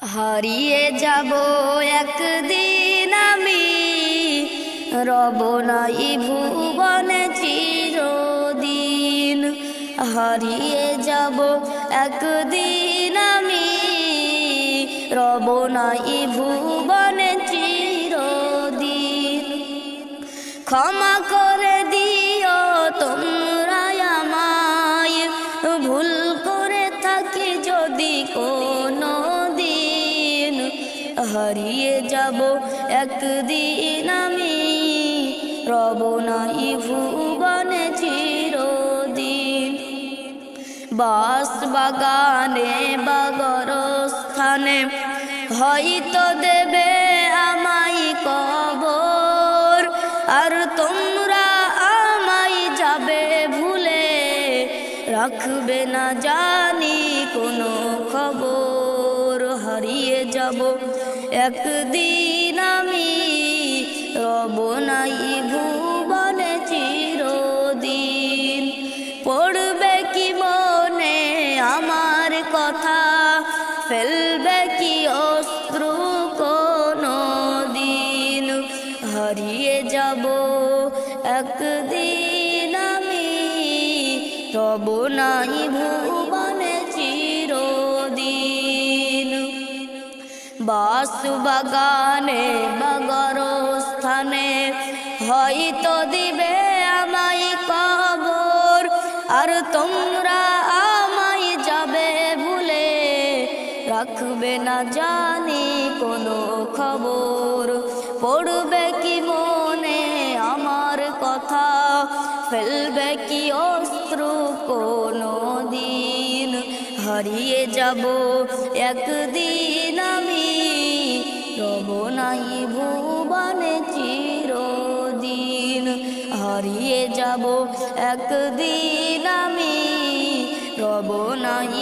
হারিয়ে যাব একদিন আমি, রব নাই ভুবনে চিরদিন। হারিয়ে যাব একদিন আমি, রব নাই ভুবনে চিরদিন। ক্ষমা করে দিও তোমরা আমায়, ভুল করে থাকি যদি কোনো দিন। হারিয়ে যাব একদিন আমি, রব নাই ভুবনে চিরদিন। বাস বাগানে বা গরস্থানে হয়তো দেবে আমায় কবর, আর তোমরা আমায় যাবে ভুলে, রাখবে না জানি কোনো খবর। হারিয়ে যাব একদিন আমি, রব নাই ভুবনে চিরদিন। পড়বে কি মনে আমার কথা, ফেলবে কি অশ্রু কোনো দিন। হারিয়ে যাব একদিন আমি, রব নাই ভুবনে চিরদিন। বাস বাগানে বা গরস্থানে হয়তো দিবে আমায় কবর, আর তোমরা আমায় যাবে ভুলে, রাখবে না জানি কোনো খবর। পড়বে কি মনে আমার কথা, ফেলবে কি অশ্রু কোনো দিন। হারিয়ে যাব একদিন আমি, রব নাই ভুবনে চিরদিন। হারিয়ে যাব একদিন আমি, রব নাই